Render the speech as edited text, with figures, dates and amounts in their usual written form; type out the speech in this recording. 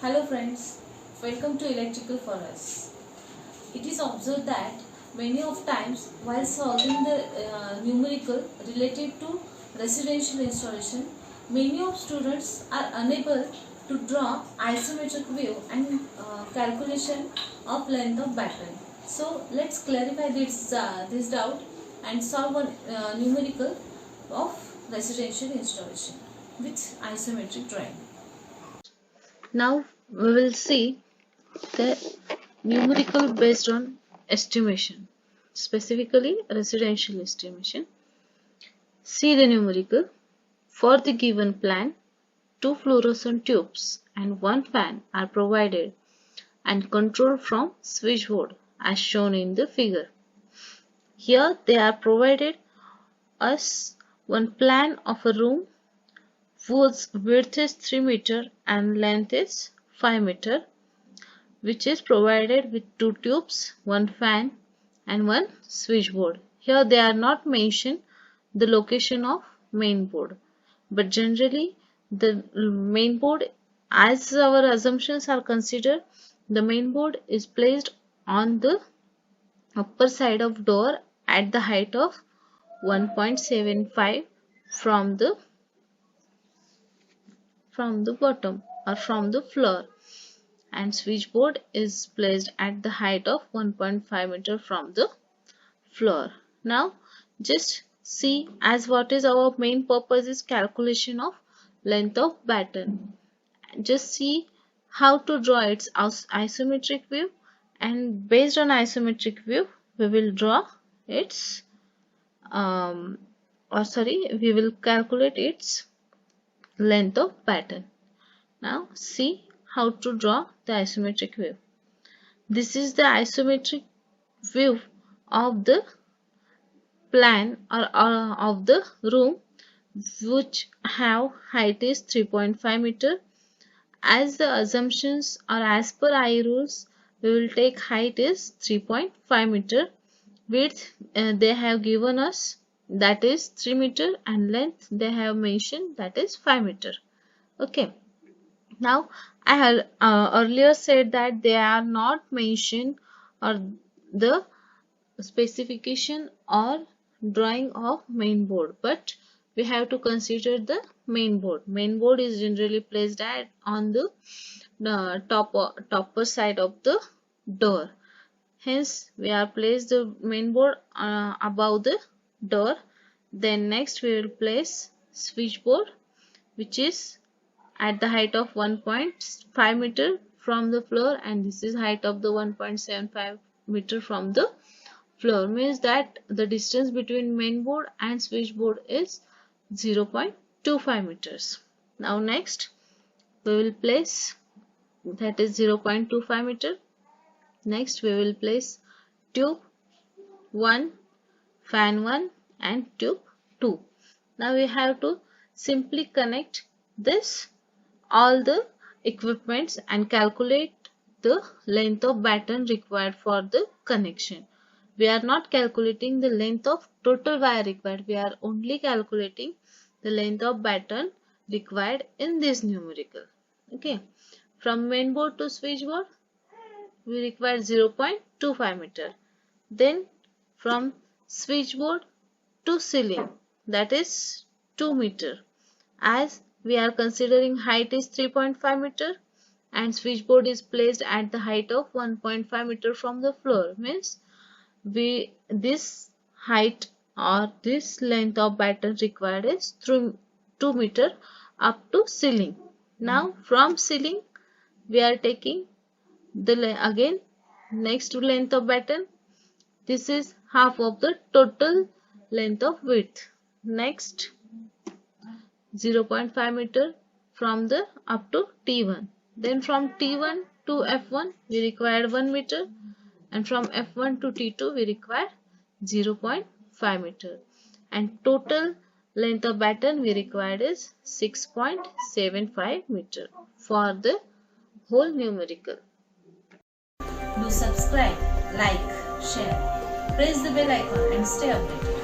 Hello friends, welcome to Electrical for Us. It is observed that many of times while solving the numerical related to residential installation, many of students are unable to draw isometric view and calculation of length of batten. So let's clarify this doubt and solve a numerical of residential installation with isometric drawing. Now we will see the numerical based on estimation, specifically residential estimation. See the numerical. For the given plan, 2 fluorescent tubes and 1 fan are provided and controlled from switchboard as shown in the figure. Here they are provided us one plan of a room whose width is 3 meter and length is 5 meter, which is provided with 2 tubes, 1 fan and 1 switchboard. Here they are not mentioned the location of main board, but generally the main board, as our assumptions are considered, the main board is placed on the upper side of door at the height of 1.75 from the bottom or from the floor, and switchboard is placed at the height of 1.5 meter from the floor. Now just see, as what is our main purpose is calculation of length of batten. Just see how to draw its isometric view, and based on isometric view we will draw its we will calculate its length of batten. Now see how to draw the isometric view. This is the isometric view of the plan or of the room, which have height is 3.5 meter. As the assumptions or as per I rules, we will take height is 3.5 meter. Width they have given us, that is 3 meter, and length they have mentioned, that is 5 meter. Okay. Now I had earlier said that they are not mentioned or the specification or drawing of main board, but we have to consider the main board. Main board is generally placed on the topper side of the door. Hence we are placed the main board above the door. Then next we will place switchboard, which is at the height of 1.5 meter from the floor, and this is height of the 1.75 meter from the floor, means that the distance between main board and switchboard is 0.25 meters. Now next we will place, that is 0.25 meter. Next we will place tube 1, fan 1 and tube 2. Now we have to simply connect this all the equipments and calculate the length of batten required for the connection. We are not calculating the length of total wire required, we are only calculating the length of batten required in this numerical. Okay, from main board to switchboard we require 0.25 meter. Then from switchboard to ceiling, that is 2 meter. As we are considering height is 3.5 meter and switchboard is placed at the height of 1.5 meter from the floor, means this height or this length of batten required is through 2 meter up to ceiling. Now from ceiling we are taking the again next length of batten. This is half of the total length of width. Next 0.5 meter from the up to T1. Then from T1 to F1 we require 1 meter, and from F1 to T2 we require 0.5 meter, and total length of batten we required is 6.75 meter for the whole numerical. Do subscribe, like, share, press the bell icon and stay updated.